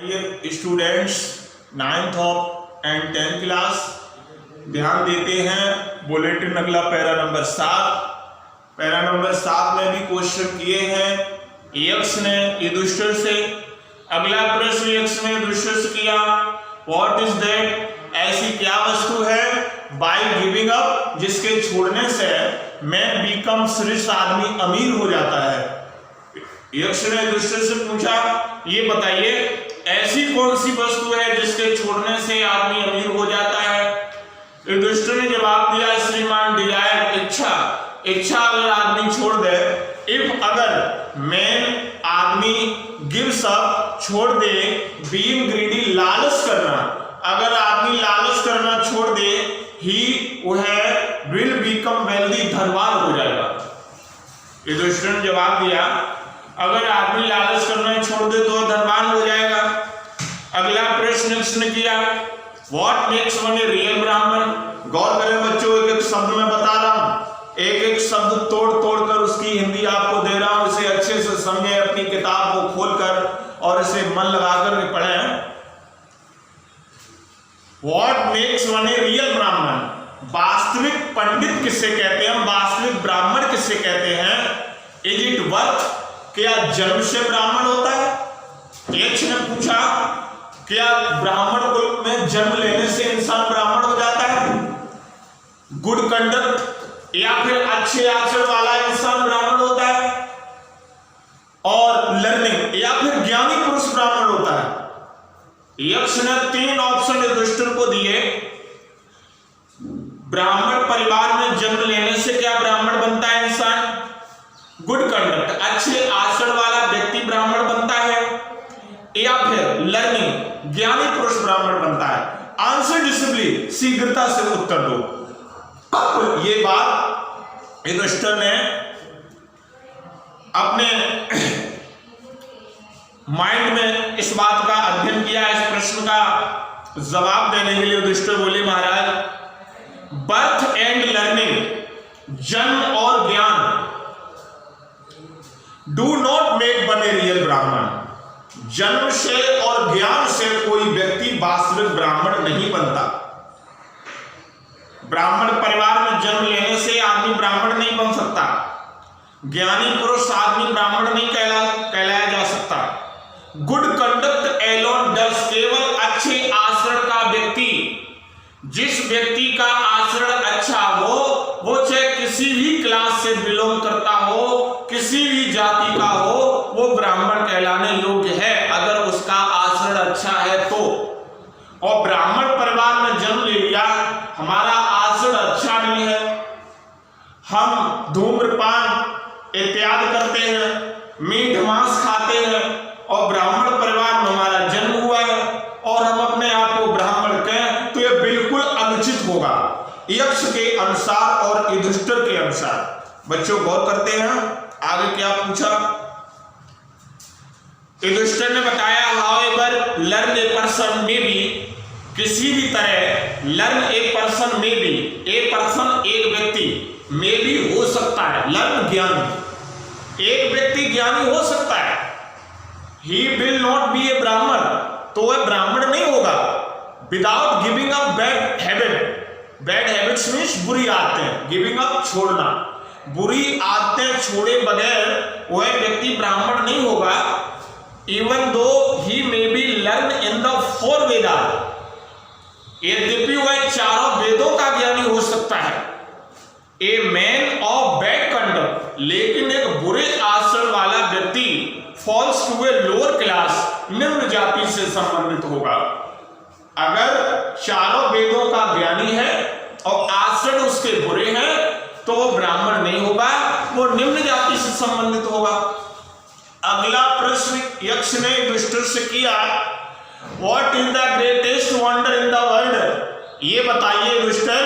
ये students 9th of and 10th class ध्यान देते हैं। बुलेटिन अगला पैरा नंबर 7। पैरा नंबर 7 में भी क्वेश्चन किए हैं यक्स ने युधिष्ठिर से। अगला प्रश्न यक्स ने युधिष्ठिर से किया, व्हाट इज दैट, ऐसी क्या वस्तु है, बाय गिविंग अप, जिसके छोड़ने से मैन बिकम्स रिच, आदमी अमीर हो जाता है। यक्ष ने युधिष्ठिर से पूछा, ये बताइए ऐसी कौन सी वस्तु है जिसके छोड़ने से आदमी अमीर हो जाता है। युधिष्ठिर ने जवाब दिया, श्रीमान, डिजायर, इच्छा अगर आदमी छोड़ दे, इफ अगर मैन आदमी गिव्स अप छोड़ दे, बीइंग ग्रीडी लालच करना, अगर आदमी लालच करना छोड़ दे, ही वह विल बिकम वेल्दी, धनवान हो जाएगा। युधिष्ठिर ने जवाब दिया, अगर आदमी लालच करना छोड़ दे तो धनवान हो जाएगा। अगला प्रश्न इसने किया, what makes one a real ब्राह्मण। गौर करें बच्चों, एक एक शब्द में बता रहा हूं, एक एक शब्द तोड़ तोड़ कर उसकी हिंदी आपको दे रहा हूं, इसे अच्छे से समझें, अपनी किताब को खोलकर और इसे मन लगाकर के पढ़ें। What makes one a real ब्राह्मण, वास्तविक पंडित किसे कहते हैं, वास्तविक ब्राह्मण किसे कहते हैं। इज इट वर्थ, क्या जन्म से ब्राह्मण होता है। यक्ष ने पूछा, क्या ब्राह्मण कुल में जन्म लेने से इंसान ब्राह्मण हो जाता है। गुड कंडक्ट या फिर अच्छे आचरण वाला इंसान ब्राह्मण होता है, और लर्निंग या फिर ज्ञानी पुरुष ब्राह्मण होता है। यक्ष ने 3 ऑप्शन युधिष्ठिर को दिए। ब्राह्मण परिवार में जन्म लेने से क्या ब्राह्मण बनता है इंसान, गुड कंडक्ट, अच्छे आचरण वाला व्यक्ति ब्राह्मण बनता है, या फिर लर्निंग, ज्ञानी पुरुष ब्राह्मण बनता है। आंसर डिसिप्लिन, शीघ्रता से उत्तर दो। तो ये बात युधिष्ठिर ने अपने माइंड में इस बात का अध्ययन किया। इस प्रश्न का जवाब देने के लिए युधिष्ठिर बोले, महाराज, बर्थ एंड लर्निंग, जन्म और ज्ञान, do not make one a real ब्राह्मण। जन्म से और ज्ञान से कोई व्यक्ति वास्तविक ब्राह्मण नहीं बनता। ब्राह्मण परिवार में जन्म लेने से आदमी ब्राह्मण नहीं बन सकता। ज्ञानी पुरुष आदमी ब्राह्मण नहीं कहलाया जा सकता। गुड कंडक्ट एलोन डज, केवल अच्छे आचरण का व्यक्ति, जिस व्यक्ति का आचरण अच्छा हो, वो चाहे किसी भी क्लास से बिलोंग करता हो, किसी भी जाति का हो, वो ब्राह्मण कहलाने योग्य है अगर उसका आचरण अच्छा है तो। और ब्राह्मण परिवार में जन्म ले लिया, हमारा आचरण अच्छा नहीं है, हम धूम्रपान इत्यादि करते हैं, मीठ मांस खाते हैं, और ब्राह्मण परिवार में हमारा जन्म हुआ है और हम अपने आप को ब्राह्मण कहें, तो यह बिल्कुल अनुचित होगा यक्ष के अनुसार और युधिष्ठिर के अनुसार। बच्चों गौर करते हैं आगे क्या पूछा। युधिष्ठिर ने बताया, हाउएवर लर्न ए पर्सन में भी, किसी भी तरह, लर्न ए पर्सन में भी, ए पर्सन एक व्यक्ति, में भी हो सकता है, लर्न ज्ञानी, एक व्यक्ति ज्ञानी हो सकता है। ही विल नॉट बी ए ब्राह्मण, तो वह ब्राह्मण नहीं होगा। Without giving up bad habit, bad habits means बुरी आदतें, गिविंग अप छोड़ना, बुरी आदतें छोड़े बगैर वह व्यक्ति ब्राह्मण नहीं होगा। Even though he may be learn in the 4 Veda, यद्यपि वह चारों वेदों का ज्ञानी हो सकता है। A man of bad conduct, लेकिन एक बुरे आचरण वाला व्यक्ति falls to a lower class, निम्न जाति से संबंधित होगा। अगर चारों वेदों का ज्ञानी है और आचरण उसके बुरे हैं तो वो ब्राह्मण नहीं होगा, वो निम्न जाति से संबंधित होगा। अगला प्रश्न यक्ष ने युधिष्ठिर से किया, what is the greatest wonder in the world. ये बताइए Yudhishthira,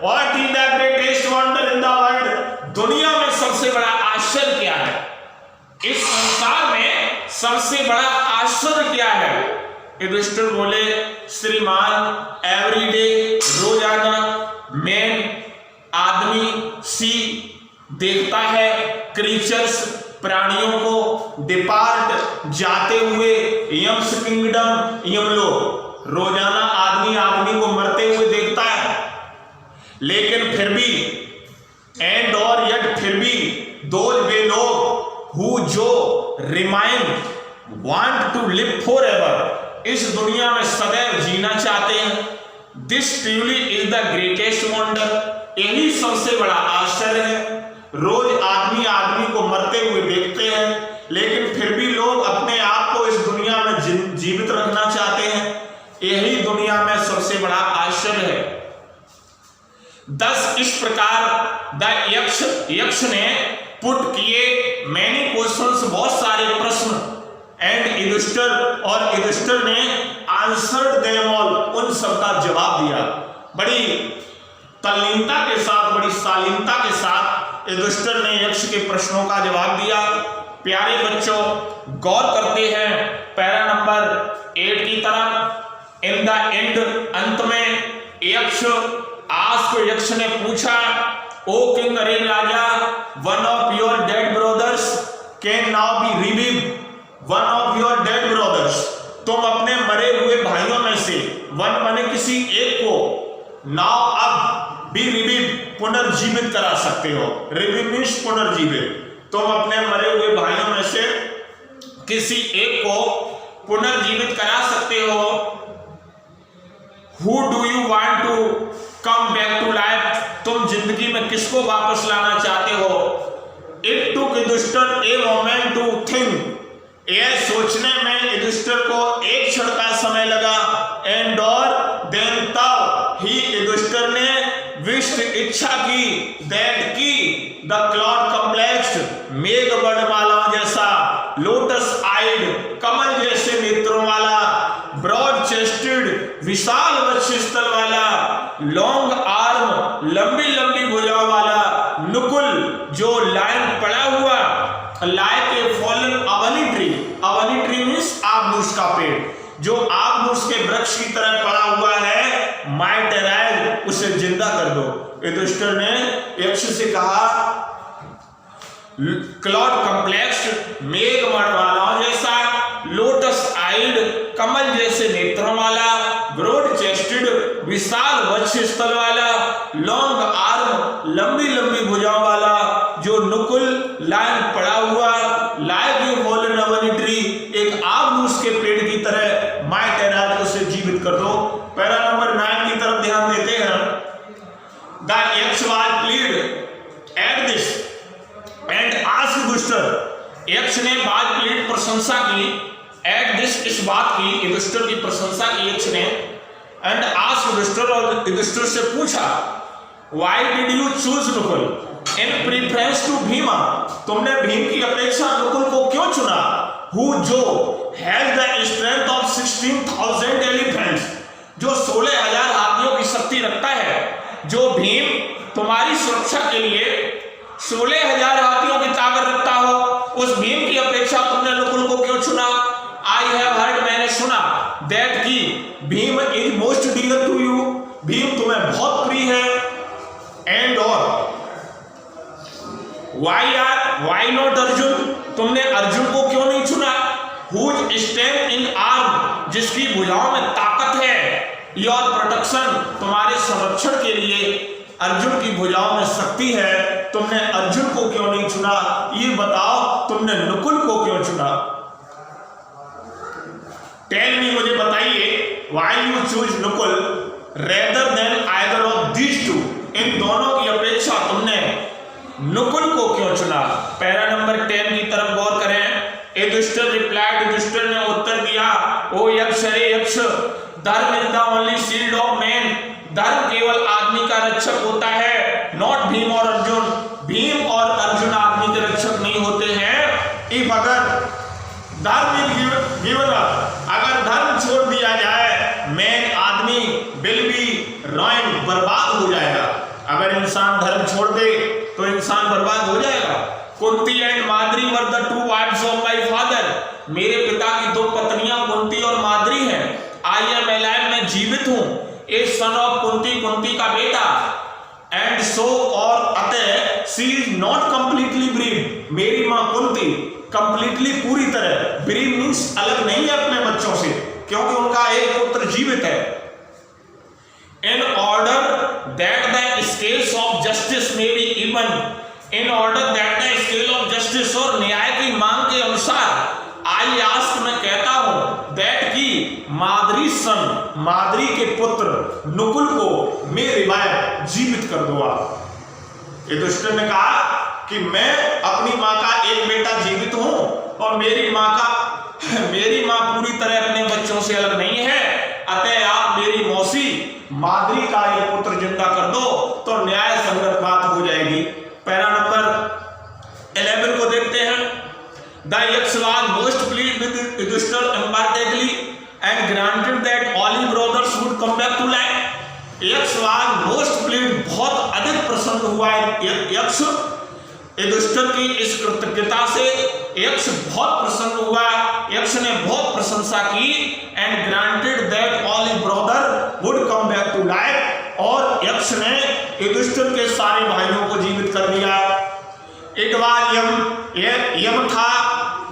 what is the greatest wonder in the world, दुनिया में सबसे बड़ा आश्चर्य क्या है, इस संसार में सबसे बड़ा आश्चर्य क्या है। युधिष्ठिर बोले, श्रीमान, एवरीडे, रोजाना, मैन आदमी, सी देखता है, क्रीचर्स प्राणियों को डिपार्ट जाते हुए यम्स किंगडम यमलोक रोजाना आदमी को मरते हुए देखता है, लेकिन फिर भी एंड और यट फिर भी दोज वे लोग हु जो remain want to live forever इस दुनिया में सदैव जीना चाहते हैं। This truly is the greatest wonder यही सबसे बड़ा आश्चर्य है। रोज आदमी को मरते हुए देखते हैं, लेकिन फिर भी लोग अपने आप को इस दुनिया में जीवित रखना चाहते हैं। यही दुनिया में सबसे बड़ा आश्चर्य है। 10 इस प्रकार द यक्ष ने पुट किए मैनी क्वेश्चंस बहुत सारे प्रश्न एंड युधिष्ठिर ने आंसर्ड देम ऑल उन सबका जवाब दिया। बड़ी तल्लीनता के साथ, बड़ी शालीनता के साथ युधिष्ठिर ने यक्ष के प्रश्नों का जवाब दिया। प्यारे बच्चों, गौर करते हैं पैरा नंबर 8 की तरफ। इन द एंड अंत में यक्ष ने पूछा, ओ किंग अरे राजा, one of your dead brothers can now be revive. One of your dead brothers, तुम अपने मरे हुए भाइयों में से, वन माने किसी एक को, नाउ अब बी रिवीव पुनर्जीवित करा सकते हो। रिवीव मीन्स पुनर्जीवित। तुम अपने मरे हुए भाइयों में से किसी एक को पुनर्जीवित करा सकते हो। Who do you want to come back to life? तुम जिंदगी में किसको वापस लाना चाहते हो? It took Yudhishthir a moment to think. यह सोचने में युधिष्ठिर को एक क्षण का समय लगा। एंड और देन तब ही युधिष्ठिर ने विष्ट इच्छा की, दैट की द क्लॉड कम्प्लेक्स मेघ वर्णमाला जैसा, लोटस आइड कमल जैसे नेत्रों वाला, ब्रॉड चेस्टेड विशाल वक्षस्थल वाला, लॉन्ग आर्म लंबी लंबी भुजाओं वाला, नुकुल जो लाइन पड़ा हुआ, like a fallen ebony tree. Ebony tree means आबनूस का पेड़, जो आबनूस के वृक्ष की तरह पड़ा हुआ है, माइट अराइज, उसे जिंदा कर दो। युधिष्ठिर ने यक्ष से कहा, क्लॉड कम्प्लेक्स मेघ वर्णमाला जैसा, लोटस आइड कमल जैसे नेत्रों वाला, ब्रॉड चेस्टेड विशाल वक्षस्थल वाला, लॉन्ग आर्म लंबी लंबी भुजाओं वाला, जो नुकुल लाइन पड़ा हुआ, like a fallen ebony tree, एक आबनूस के पेड़ की तरह, माइट अराइज, उसे जीवित कर दो। पैरा नंबर 9 की तरफ ध्यान देते हैं। The Yaksha was pleased at this and asked Yudhishthira. Yaksha ने बात प्लीड प्रशंसा की, एट दिस इस बात की, युधिष्ठिर की प्रशंसा की यक्ष ने, एंड आस्क्ड युधिष्ठिर, और युधिष्ठिर से पूछा, why did you choose Nakul in preference to Bhima? तुमने भीम की अपेक्षा नुकुल को क्यों चुना? हु जो has the strength of 16,000 elephants, जो 16,000 हाथियों की शक्ति रखता है। जो भीम तुम्हारी सुरक्षा के लिए 16,000 हाथियों की ताकत रखता हो, उस भीम की अपेक्षा तुमने नुकुल को क्यों चुना? आई हैव हर्ड, मैंने सुना, दैट की Bhima is most dear to you, Bhima तुम्हें बहुत प्रिय है। एंड और वाई नॉट अर्जुन, तुमने अर्जुन को क्यों नहीं चुना? हुज स्ट्रेंथ इन आर्म, जिसकी भुजाओं में ताकत है, योर प्रोटेक्शन, तुम्हारे संरक्षण के लिए अर्जुन की भुजाओं में शक्ति है, तुमने अर्जुन को क्यों नहीं चुना? ये बताओ, तुमने नुकुल को क्यों चुना? टेल मी, मुझे बताइए, why you choose Nakul rather than either of these two, इन दोनों की अपेक्षा तुमने नुकुल को क्यों चुना? पैरा नंबर 10 की तरफ गौर करें। युधिष्ठिर रिप्लाइड, युधिष्ठिर ने उत्तर दिया, ओ यक्ष, अरे यक्ष, धर्म is the only shield of man, धर्म केवल आदमी का रक्षक होता है, नॉट भीम और अर्जुन, भीम और अर्जुन आदमी के रक्षक नहीं होते हैं। इफ अगर धर्म गिवन अप, अगर धर्म छोड़ दिया जाए, मैन आदमी विल बी रुइन्ड, बर्बाद हो जाएगा। अगर इंसान धर्म छोड़ दे तो इंसान बर्बाद हो जाएगा। Kunti and Madri were the two wives of my father, मेरे पिता की 2 पत्नियां कुंती और माद्री हैं। आई एम अलाइव, मैं जीवित हूं। ए सन ऑफ कुंती, कुंती का बेटा, एंड सो और अतः she is not completely breed, मेरी मां कुंती कंप्लीटली पूरी तरह ब्रीड मीन्स अलग नहीं है अपने बच्चों से, क्योंकि उनका एक पुत्र जीवित है। In order that the scales of justice may be even, in order that the scale of justice, और न्याय की मांग के अनुसार, आई आस्क मैं कहता हूं, दैट की माद्री सन, माद्री के पुत्र नुकुल को मैं रिवाइव, जीवित कर दूंगा। युधिष्ठिर ने कहा कि मैं अपनी मां का एक बेटा जीवित हूं और मेरी मां पूरी तरह अपने बच्चों से अलग नहीं है, अतः आप मेरी मौसी माद्री का एक पुत्र जिंदा कर दो तो न्याय संगत बात हो जाएगी। पैरा नंबर 11 को देखते हैं। The Yaks was most pleased with Yudhishthir emphatically and granted that all his brothers would come back to life. यक्ष was most pleased, बहुत अधिक प्रसन्न हुआ यक्ष युधिष्ठिर की इस कृतज्ञता से। यक्ष बहुत प्रसन्न हुआ, यक्ष ने बहुत प्रशंसा की। And granted that all his brother would come back to life, और यक्ष ने युधिष्ठिर के सारे भाइयों को जीवित कर दिया। इट वाज यम था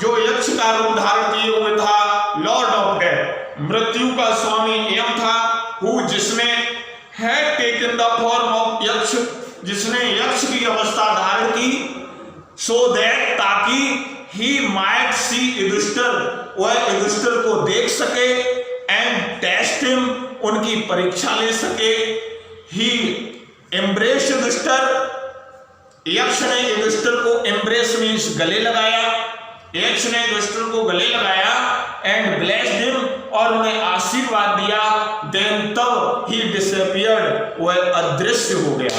जो यक्ष का रूप धारण किए हुए था, लॉर्ड ऑफ डेथ, मृत्यु का स्वामी यम था, हु जिसने had taken the form of यक्ष, जिसने यक्ष की अवस्था धारण की, सो दैट ताकि ही माइट सी युधिष्ठिर, वह युधिष्ठिर को देख सके, एंड टेस्ट हिम, उनकी परीक्षा ले सके। ही एम्ब्रेस युधिष्ठिर, यक्ष ने युधिष्ठिर को एम्ब्रेस मीन्स गले लगाया, यक्ष ने युधिष्ठिर को गले लगाया। एंड ब्लेस्ड हिम, और उन्हें आशीर्वाद दिया। देन तब ही डिसअपीयर्ड, वह अदृश्य हो गया।